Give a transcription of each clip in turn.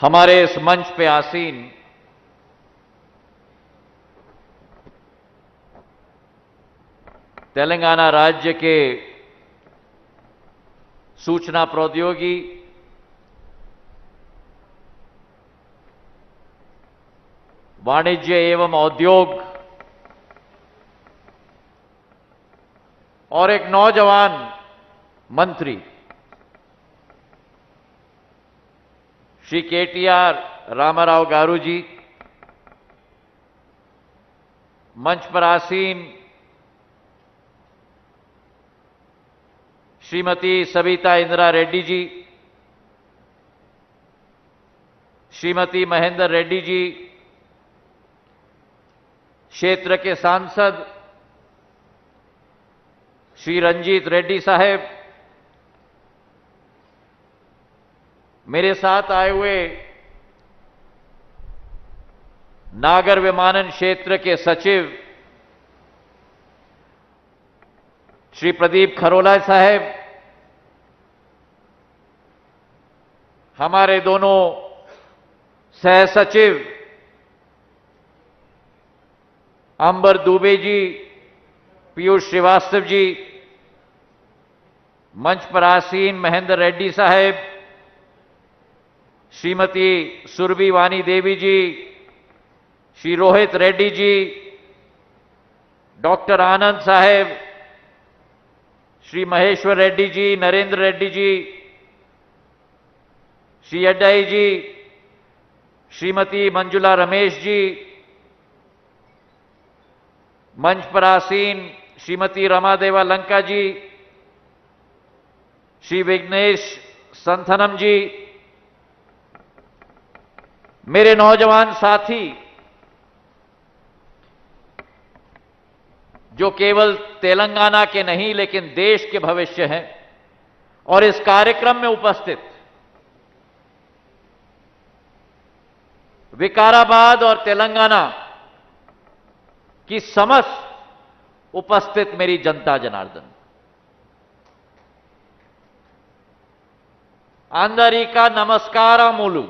हमारे इस मंच पे आसीन तेलंगाना राज्य के सूचना प्रौद्योगिकी, वाणिज्य एवं उद्योग और एक नौजवान मंत्री श्री केटीआर रामाराव गारू जी, मंच पर आसीन श्रीमती सविता इंदिरा रेड्डी जी, श्रीमती महेंद्र रेड्डी जी, क्षेत्र के सांसद श्री रंजीत रेड्डी साहब, मेरे साथ आए हुए नागर विमानन क्षेत्र के सचिव श्री प्रदीप खरोला साहब, हमारे दोनों सह सचिव अंबर दुबे जी, पीयूष श्रीवास्तव जी, मंच पर आसीन महेंद्र रेड्डी साहब, श्रीमती सुरभि वानी देवी जी, श्री रोहित रेड्डी जी, डॉक्टर आनंद साहब, श्री महेश्वर रेड्डी जी, नरेंद्र रेड्डी जी, श्री अड्डाई जी, श्रीमती मंजुला रमेश जी, मंच पर आसीन श्रीमती रमादेवा लंका जी, श्री विघ्नेश संथनम जी, मेरे नौजवान साथी जो केवल तेलंगाना के नहीं लेकिन देश के भविष्य हैं और इस कार्यक्रम में उपस्थित विकाराबाद और तेलंगाना की समस्त उपस्थित मेरी जनता जनार्दन, अंदरी का नमस्कारमुलु।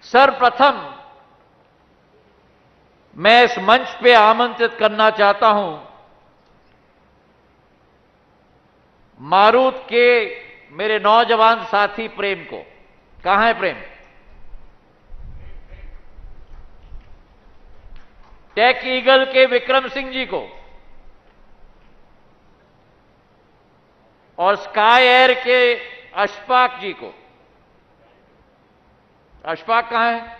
सर्वप्रथम मैं इस मंच पे आमंत्रित करना चाहता हूं मारूत के मेरे नौजवान साथी प्रेम को। कहां है प्रेम? टेक ईगल के विक्रम सिंह जी को और स्काई एयर के अशफाक जी को। अशफाक कहां है?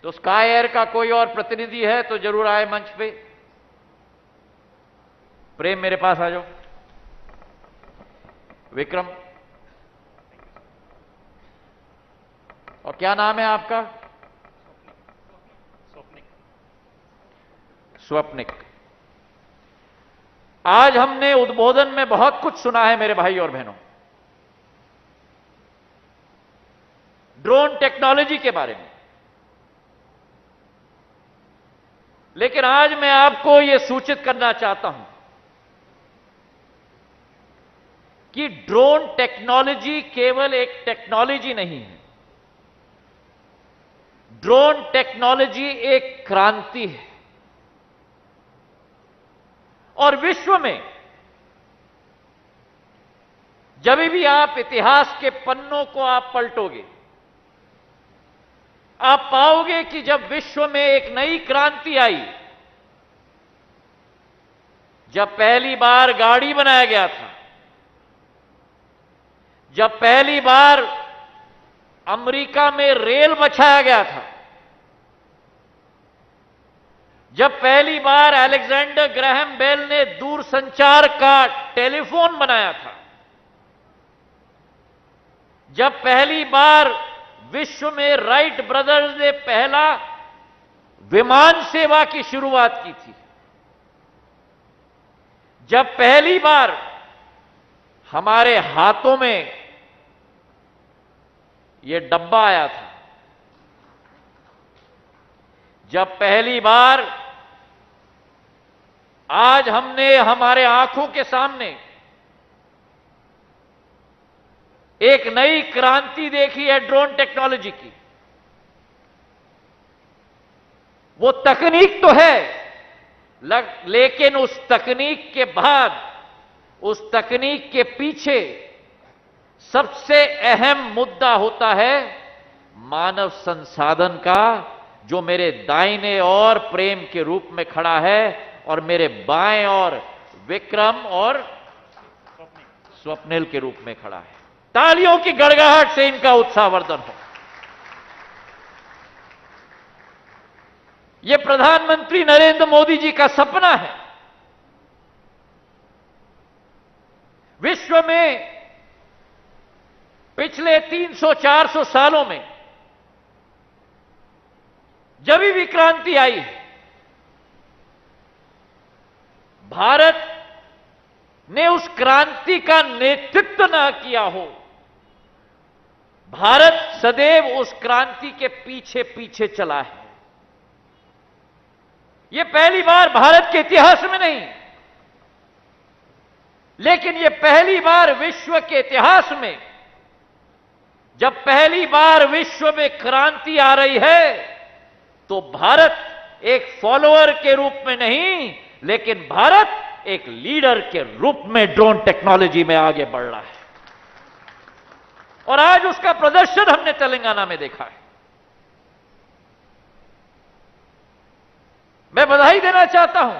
तो स्काई एयर का कोई और प्रतिनिधि है तो जरूर आए मंच पे। प्रेम मेरे पास आ जाओ। विक्रम, और क्या नाम है आपका? स्वप्निक। आज हमने उद्बोधन में बहुत कुछ सुना है मेरे भाई और बहनों, ड्रोन टेक्नोलॉजी के बारे में, लेकिन आज मैं आपको यह सूचित करना चाहता हूं कि ड्रोन टेक्नोलॉजी केवल एक टेक्नोलॉजी नहीं है, ड्रोन टेक्नोलॉजी एक क्रांति है। और विश्व में जब भी आप इतिहास के पन्नों को आप पलटोगे, आप पाओगे कि जब विश्व में एक नई क्रांति आई, जब पहली बार गाड़ी बनाया गया था, जब पहली बार अमेरिका में रेल बछाया गया था, जब पहली बार अलेक्जेंडर ग्राहम बेल ने दूरसंचार का टेलीफोन बनाया था, जब पहली बार विश्व में राइट ब्रदर्स ने पहला विमान सेवा की शुरुआत की थी, जब पहली बार हमारे हाथों में यह डब्बा आया था, जब पहली बार आज हमने हमारे आंखों के सामने एक नई क्रांति देखी है ड्रोन टेक्नोलॉजी की। वो तकनीक तो है, लेकिन उस तकनीक के बाद, उस तकनीक के पीछे सबसे अहम मुद्दा होता है मानव संसाधन का, जो मेरे दाहिने ओर प्रेम के रूप में खड़ा है और मेरे बाएं ओर विक्रम और स्वप्निल के रूप में खड़ा है। तालियों की गड़गड़ाहट से इनका उत्साहवर्धन हो। यह प्रधानमंत्री नरेंद्र मोदी जी का सपना है। विश्व में पिछले 300-400 सालों में जब भी क्रांति आई है, भारत ने उस क्रांति का नेतृत्व न किया हो। भारत सदैव उस क्रांति के पीछे पीछे चला है। यह पहली बार भारत के इतिहास में नहीं, लेकिन यह पहली बार विश्व के इतिहास में, जब पहली बार विश्व में क्रांति आ रही है, तो भारत एक फॉलोअर के रूप में नहीं, लेकिन भारत एक लीडर के रूप में ड्रोन टेक्नोलॉजी में आगे बढ़ रहा है। और आज उसका प्रदर्शन हमने तेलंगाना में देखा है। मैं बधाई देना चाहता हूं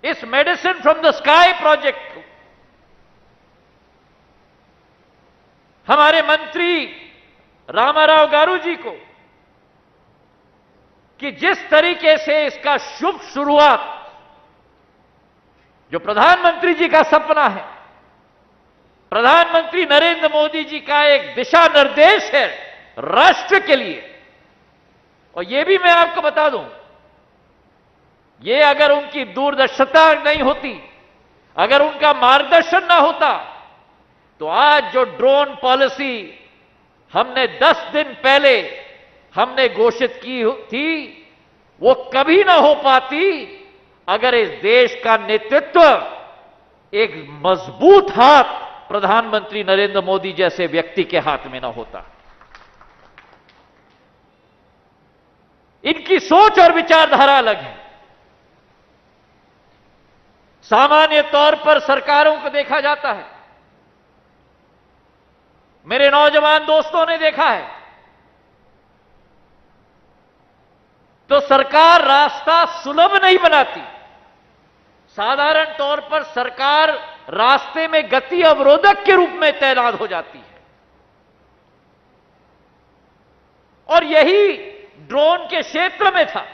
इस medicine from the sky project को हमारे मंत्री रामाराव गारू जी को, कि जिस तरीके से इसका शुभ शुरुआत, जो प्रधानमंत्री जी का सपना है, प्रधानमंत्री नरेंद्र मोदी जी का एक दिशा निर्देश है राष्ट्र के लिए। और यह भी मैं आपको बता दूं, ये अगर उनकी दूरदर्शिता नहीं होती, अगर उनका मार्गदर्शन ना होता, तो आज जो ड्रोन पॉलिसी हमने 10 दिन पहले हमने घोषित की थी, वो कभी ना हो पाती अगर इस देश का नेतृत्व एक मजबूत हाथ प्रधानमंत्री नरेंद्र मोदी जैसे व्यक्ति के हाथ में ना होता। इनकी सोच और विचारधारा अलग है। सामान्य तौर पर सरकारों को देखा जाता है, मेरे नौजवान दोस्तों ने देखा है, तो सरकार रास्ता सुलभ नहीं बनाती। साधारण तौर पर सरकार रास्ते में गति अवरोधक के रूप में तैनात हो जाती है। और यही ड्रोन के क्षेत्र में था।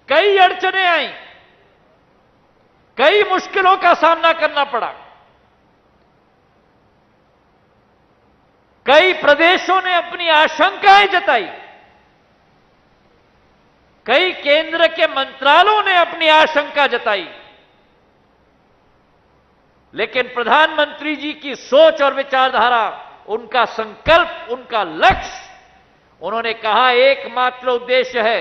कई अड़चनें आई, कई मुश्किलों का सामना करना पड़ा। कई प्रदेशों ने अपनी आशंकाएं जताई, कई केंद्र के मंत्रालयों ने अपनी आशंका जताई, लेकिन प्रधानमंत्री जी की सोच और विचारधारा, उनका संकल्प, उनका लक्ष्य, उन्होंने कहा एकमात्र उद्देश्य है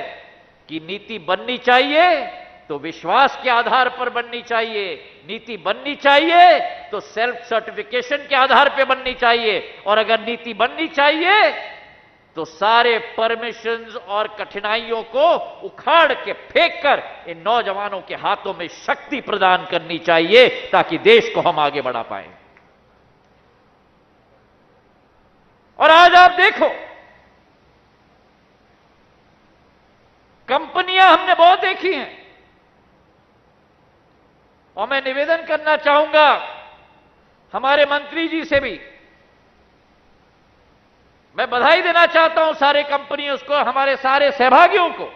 कि नीति बननी चाहिए तो विश्वास के आधार पर बननी चाहिए, नीति बननी चाहिए तो सेल्फ सर्टिफिकेशन के आधार पर बननी चाहिए, और अगर नीति बननी चाहिए तो सारे परमिशंस और कठिनाइयों को उखाड़ के फेंक कर इन नौजवानों के हाथों में शक्ति प्रदान करनी चाहिए, ताकि देश को हम आगे बढ़ा पाएं। और आज आप देखो, कंपनियां हमने बहुत देखी हैं, और मैं निवेदन करना चाहूंगा हमारे मंत्री जी से भी, मैं बधाई देना चाहता हूं सारे कंपनियों को, हमारे सारे सहभागियों को,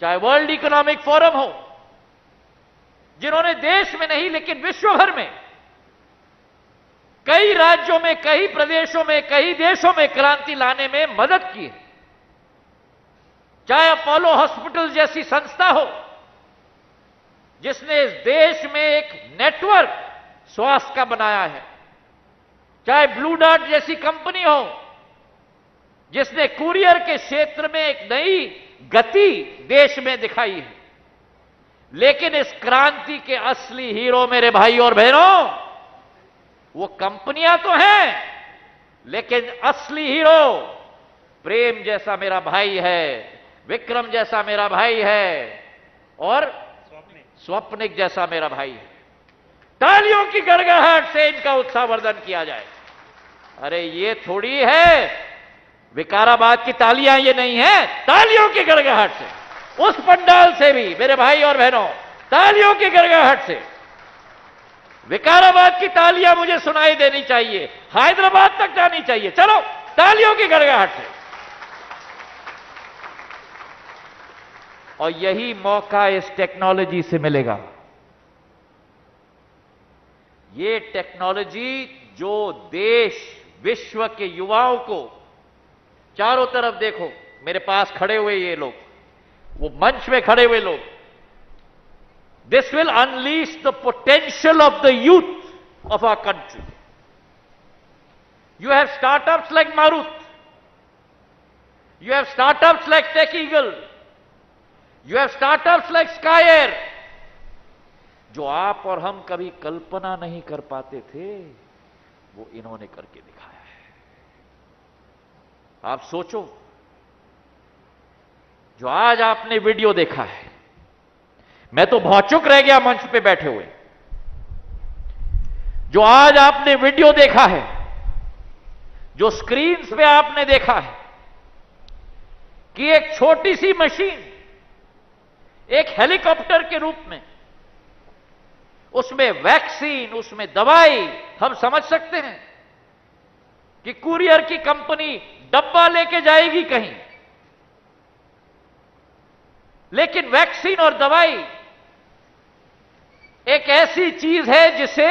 चाहे वर्ल्ड इकोनॉमिक फोरम हो, जिन्होंने देश में नहीं लेकिन विश्व भर में कई राज्यों में, कई प्रदेशों में, कई देशों में क्रांति लाने में मदद की है। चाहे अपोलो हॉस्पिटल जैसी संस्था हो, जिसने इस देश में एक नेटवर्क स्वास्थ्य का बनाया है, चाहे ब्लू डार्ट जैसी कंपनी हो, जिसने कुरियर के क्षेत्र में एक नई गति देश में दिखाई है। लेकिन इस क्रांति के असली हीरो मेरे भाई और बहनों, वो कंपनियां तो हैं, लेकिन असली हीरो प्रेम जैसा मेरा भाई है, विक्रम जैसा मेरा भाई है, और स्वप्निक जैसा मेरा भाई है। तालियों की गड़गड़ाहट से इनका उत्साहवर्धन किया जाए। अरे ये थोड़ी है विकाराबाद की तालियां, ये नहीं है, तालियों की गड़गड़ाहट से, उस पंडाल से भी मेरे भाई और बहनों, तालियों की गड़गड़ाहट से विकाराबाद की तालियां मुझे सुनाई देनी चाहिए, हैदराबाद तक जानी चाहिए। चलो तालियों की गड़गड़ाहट से। और यही मौका इस टेक्नोलॉजी से मिलेगा। ये टेक्नोलॉजी जो देश विश्व के युवाओं को, चारों तरफ देखो मेरे पास खड़े हुए ये लोग, वो मंच में खड़े हुए लोग, this will unleash the potential of the youth of our country. You have startups like Marut, you have startups like tech eagle, you have startups like sky air, जो आप और हम कभी कल्पना नहीं कर पाते थे, वो इन्होंने करके दिखाया है। आप सोचो, जो आज आपने वीडियो देखा है, मैं तो भौचुक रह गया मंच पे बैठे हुए। जो आज आपने वीडियो देखा है, जो स्क्रीन्स पे आपने देखा है कि एक छोटी सी मशीन एक हेलीकॉप्टर के रूप में, उसमें वैक्सीन, उसमें दवाई, हम समझ सकते हैं कि कुरियर की कंपनी डब्बा लेके जाएगी कहीं, लेकिन वैक्सीन और दवाई एक ऐसी चीज है जिसे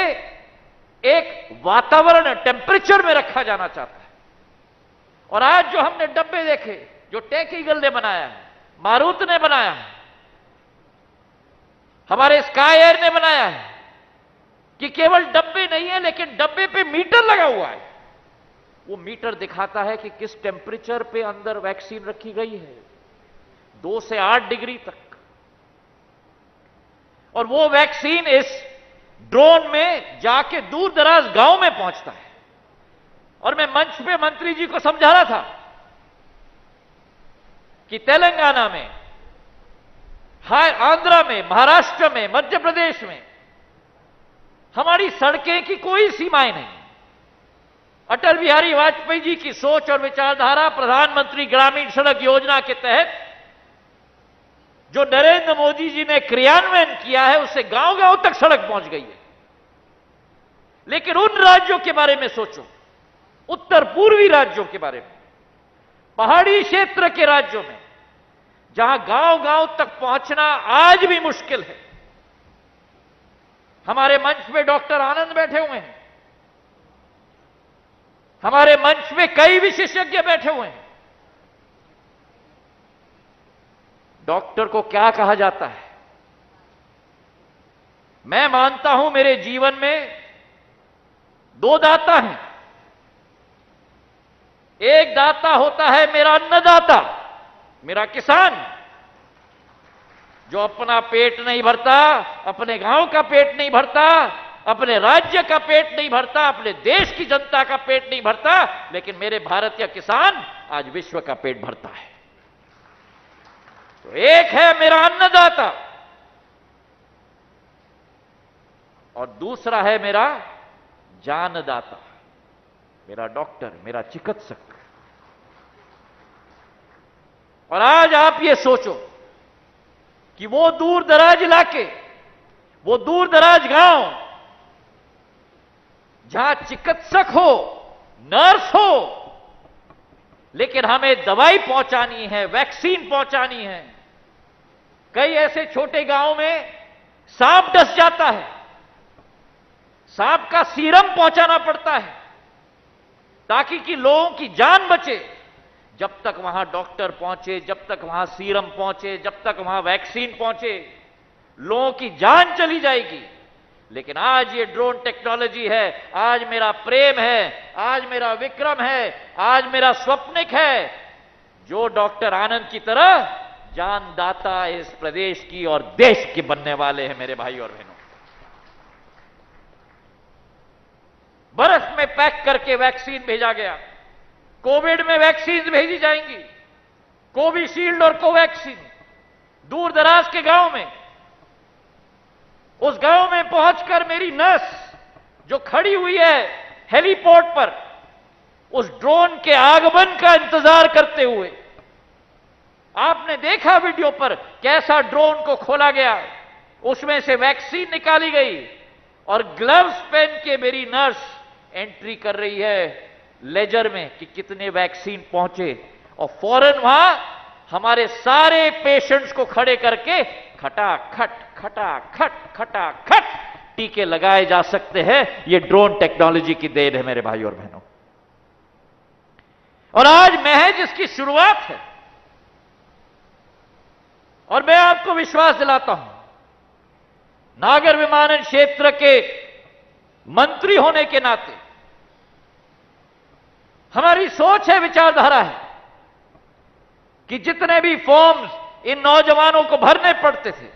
एक वातावरण, टेम्परेचर में रखा जाना चाहता है। और आज जो हमने डब्बे देखे, जो टेक ईगल ने बनाया है, मारुत ने बनाया है, हमारे स्काई एयर ने बनाया है, कि केवल डब्बे नहीं है लेकिन डब्बे पे मीटर लगा हुआ है। वो मीटर दिखाता है कि किस टेम्परेचर पे अंदर वैक्सीन रखी गई है, 2 से 8 डिग्री तक। और वो वैक्सीन इस ड्रोन में जाके दूर दराज गांव में पहुंचता है। और मैं मंच पे मंत्री जी को समझा रहा था कि तेलंगाना में, आंध्रा में, महाराष्ट्र में, मध्य प्रदेश में हमारी सड़कें की कोई सीमाएं नहीं। अटल बिहारी वाजपेयी जी की सोच और विचारधारा, प्रधानमंत्री ग्रामीण सड़क योजना के तहत जो नरेंद्र मोदी जी ने क्रियान्वयन किया है, उससे गांव गांव तक सड़क पहुंच गई है। लेकिन उन राज्यों के बारे में सोचो, उत्तर पूर्वी राज्यों के बारे में, पहाड़ी क्षेत्र के राज्यों में, जहां गांव गांव तक पहुंचना आज भी मुश्किल है। हमारे मंच में डॉक्टर आनंद बैठे हुए हैं, हमारे मंच में कई विशेषज्ञ बैठे हुए हैं। डॉक्टर को क्या कहा जाता है? मैं मानता हूं मेरे जीवन में 2 दाता हैं। एक दाता होता है मेरा अन्नदाता, मेरा किसान, जो अपना पेट नहीं भरता, अपने गांव का पेट नहीं भरता, अपने राज्य का पेट नहीं भरता, अपने देश की जनता का पेट नहीं भरता, लेकिन मेरे भारतीय किसान आज विश्व का पेट भरता है। तो एक है मेरा अन्नदाता और दूसरा है मेरा जानदाता, मेरा डॉक्टर, मेरा चिकित्सक। और आज आप ये सोचो कि वो दूर दराज इलाके, वो दूर दराज गांव, जहां चिकित्सक हो, नर्स हो, लेकिन हमें दवाई पहुंचानी है, वैक्सीन पहुंचानी है। कई ऐसे छोटे गांव में सांप डस जाता है, सांप का सीरम पहुंचाना पड़ता है ताकि कि लोगों की जान बचे। जब तक वहां डॉक्टर पहुंचे, जब तक वहां सीरम पहुंचे, जब तक वहां वैक्सीन पहुंचे, लोगों की जान चली जाएगी। लेकिन आज ये ड्रोन टेक्नोलॉजी है, आज मेरा प्रेम है, आज मेरा विक्रम है, आज मेरा स्वप्निक है, जो डॉक्टर आनंद की तरह जानदाता इस प्रदेश की और देश के बनने वाले हैं मेरे भाई और बहनों। बर्फ में पैक करके वैक्सीन भेजा गया। कोविड में वैक्सीन भेजी जाएंगी, कोविशील्ड और कोवैक्सीन। दूर दराज के गांव में, उस गांव में पहुंचकर मेरी नर्स जो खड़ी हुई है हेलीपोर्ट पर, उस ड्रोन के आगमन का इंतजार करते हुए, आपने देखा वीडियो पर कैसा ड्रोन को खोला गया, उसमें से वैक्सीन निकाली गई और ग्लव्स पहन के मेरी नर्स एंट्री कर रही है लेजर में कि कितने वैक्सीन पहुंचे, और फौरन वहां हमारे सारे पेशेंट्स को खड़े करके खटाखट खटाखट खटाखट टीके लगाए जा सकते हैं। यह ड्रोन टेक्नोलॉजी की देन है मेरे भाई और बहनों। और आज महज इसकी शुरुआत है। और मैं आपको विश्वास दिलाता हूं, नागर विमानन क्षेत्र के मंत्री होने के नाते हमारी सोच है, विचारधारा है कि जितने भी फॉर्म्स इन नौजवानों को भरने पड़ते थे,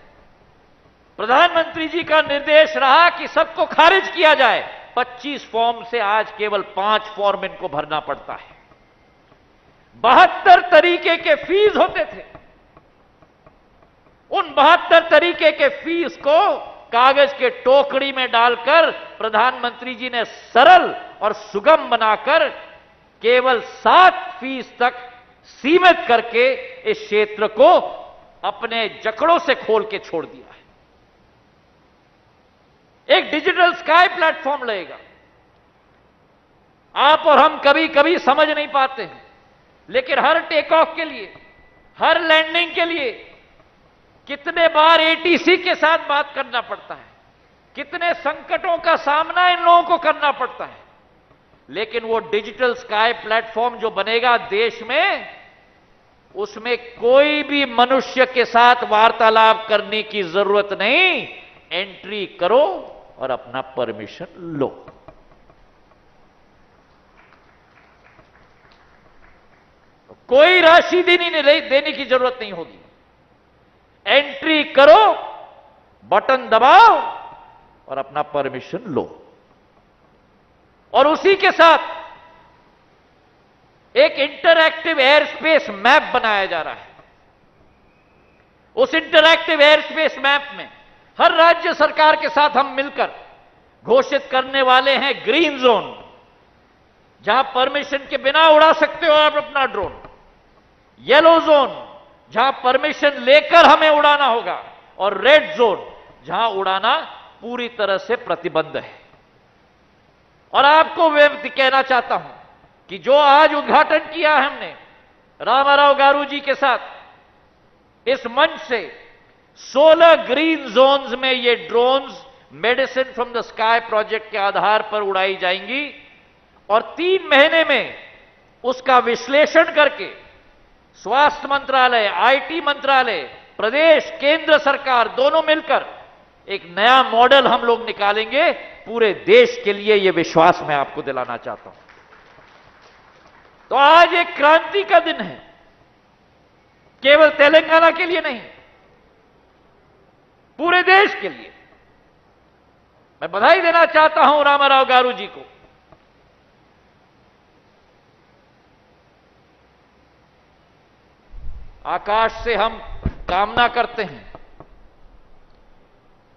प्रधानमंत्री जी का निर्देश रहा कि सबको खारिज किया जाए। 25 फॉर्म से आज केवल 5 फॉर्म इनको भरना पड़ता है। 72 तरीके के फीस होते थे। उन 72 तरीके के फीस को कागज के टोकरी में डालकर प्रधानमंत्री जी ने सरल और सुगम बनाकर केवल 7 फीस तक सीमित करके इस क्षेत्र को अपने जकड़ों से खोल के छोड़ दिया है। एक डिजिटल स्काई प्लेटफॉर्म लगेगा। आप और हम कभी कभी समझ नहीं पाते हैं, लेकिन हर टेक ऑफ के लिए, हर लैंडिंग के लिए कितने बार एटीसी के साथ बात करना पड़ता है, कितने संकटों का सामना इन लोगों को करना पड़ता है। लेकिन वो डिजिटल स्काई प्लेटफॉर्म जो बनेगा देश में, उसमें कोई भी मनुष्य के साथ वार्तालाप करने की जरूरत नहीं। एंट्री करो और अपना परमिशन लो। कोई राशि देने की जरूरत नहीं होगी। एंट्री करो, बटन दबाओ और अपना परमिशन लो। और उसी के साथ एक इंटरएक्टिव एयर स्पेस मैप बनाया जा रहा है। उस इंटरएक्टिव एयर स्पेस मैप में हर राज्य सरकार के साथ हम मिलकर घोषित करने वाले हैं ग्रीन जोन, जहां परमिशन के बिना उड़ा सकते हो आप अपना ड्रोन। येलो जोन, जहां परमिशन लेकर हमें उड़ाना होगा। और रेड जोन, जहां उड़ाना पूरी तरह से प्रतिबंध है। और आपको मैं कहना चाहता हूं कि जो आज उद्घाटन किया हमने रामाराव गारू जी के साथ, इस मंच से 16 ग्रीन जोन्स में ये drones medicine from the sky project के आधार पर उड़ाई जाएंगी। और 3 महीने में उसका विश्लेषण करके स्वास्थ्य मंत्रालय, आईटी मंत्रालय, प्रदेश, केंद्र सरकार दोनों मिलकर एक नया मॉडल हम लोग निकालेंगे पूरे देश के लिए। यह विश्वास मैं आपको दिलाना चाहता हूं। तो आज एक क्रांति का दिन है, केवल तेलंगाना के लिए नहीं, पूरे देश के लिए। मैं बधाई देना चाहता हूं रामाराव गारू जी को। आकाश से हम कामना करते हैं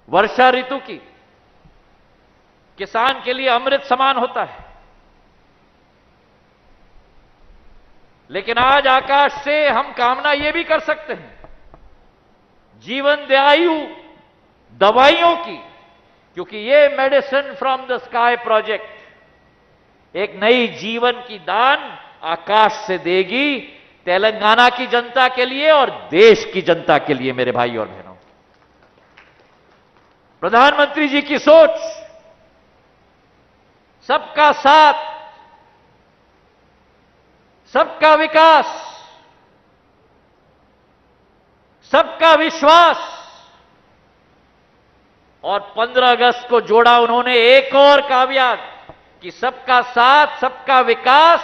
वर्षा ऋतु की, किसान के लिए अमृत समान होता है। लेकिन आज आकाश से हम कामना यह भी कर सकते हैं जीवनदायु दवाइयों की, क्योंकि ये medicine from the sky project एक नई जीवन की दान आकाश से देगी तेलंगाना की जनता के लिए और देश की जनता के लिए। मेरे भाई और बहनों, प्रधानमंत्री जी की सोच सबका साथ, सबका विकास, सबका विश्वास, और 15 अगस्त को जोड़ा उन्होंने एक और काव्यात कि सबका साथ, सबका विकास,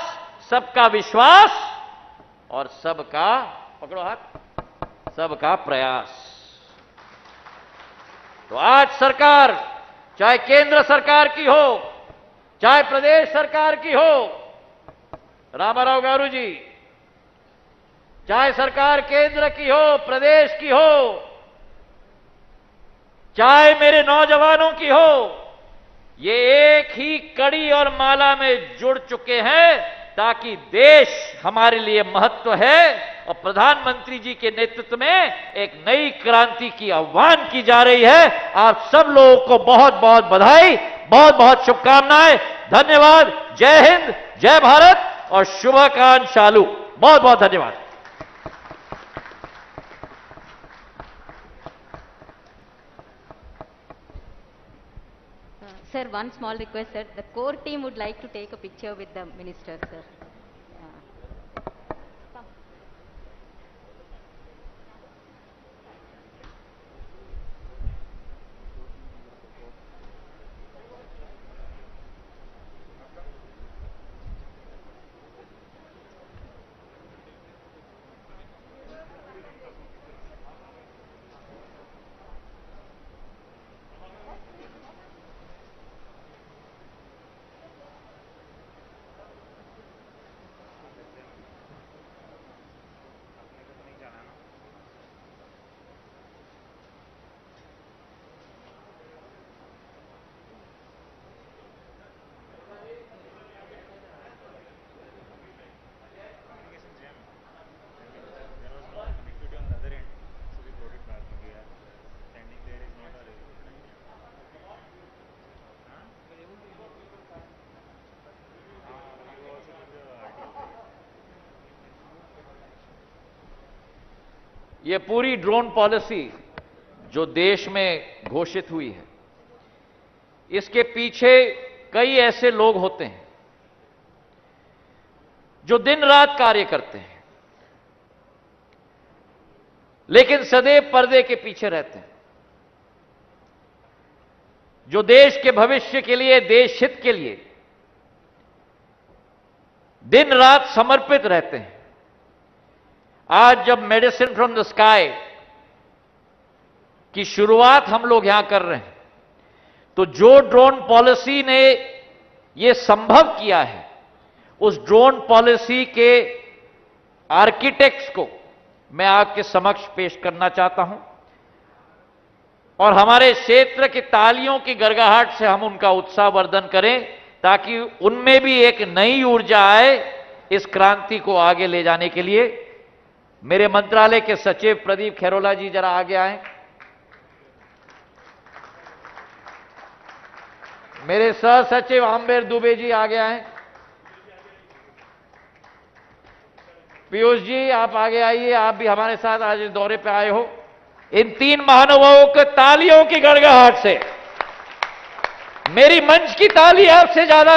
सबका विश्वास और सबका, पकड़ो हाथ, सबका प्रयास। तो आज सरकार, चाहे केंद्र सरकार की हो, चाहे प्रदेश सरकार की हो, रामाराव गारू जी, चाहे सरकार केंद्र की हो, प्रदेश की हो, चाहे मेरे नौजवानों की हो, ये एक ही कड़ी और माला में जुड़ चुके हैं, ताकि देश हमारे लिए महत्व है और प्रधानमंत्री जी के नेतृत्व में एक नई क्रांति की आह्वान की जा रही है। आप सब लोगों को बहुत बहुत बधाई, बहुत बहुत शुभकामनाएं, धन्यवाद। जय हिंद, जय भारत और शुभकामनाएं। बहुत बहुत धन्यवाद। Sir, one small request, sir. The core team would like to take a picture with the minister, sir. ये पूरी ड्रोन पॉलिसी जो देश में घोषित हुई है, इसके पीछे कई ऐसे लोग होते हैं जो दिन रात कार्य करते हैं, लेकिन सदैव पर्दे के पीछे रहते हैं, जो देश के भविष्य के लिए, देश हित के लिए दिन रात समर्पित रहते हैं। आज जब मेडिसिन फ्रॉम द स्काई की शुरुआत हम लोग यहां कर रहे हैं, तो जो ड्रोन पॉलिसी ने यह संभव किया है, उस ड्रोन पॉलिसी के आर्किटेक्ट्स को मैं आपके समक्ष पेश करना चाहता हूं और हमारे क्षेत्र की तालियों की गड़गड़ाहट से हम उनका उत्साहवर्धन करें, ताकि उनमें भी एक नई ऊर्जा आए इस क्रांति को आगे ले जाने के लिए। मेरे मंत्रालय के सचिव प्रदीप खैरोला जी जरा आगे आए। मेरे सह सचिव आम्बेर दुबे जी आगे आए। पीयूष जी आप आगे आइए, आप भी हमारे साथ आज इस दौरे पे आए हो। इन तीन महानुभावों के तालियों की गड़गड़ाहट से, मेरी मंच की ताली आपसे ज्यादा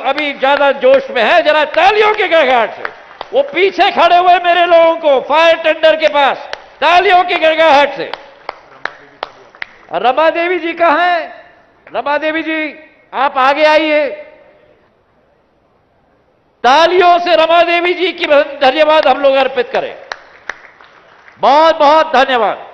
अभी ज्यादा जोश में है, जरा तालियों की गड़गड़ाहट से वो पीछे खड़े हुए मेरे लोगों को फायर टेंडर के पास तालियों की गड़गड़ाहट से। रमा देवी जी कहां है? रमा देवी जी आप आगे आइए। तालियों से रमा देवी जी की धन्यवाद हम लोग अर्पित करें। बहुत बहुत धन्यवाद।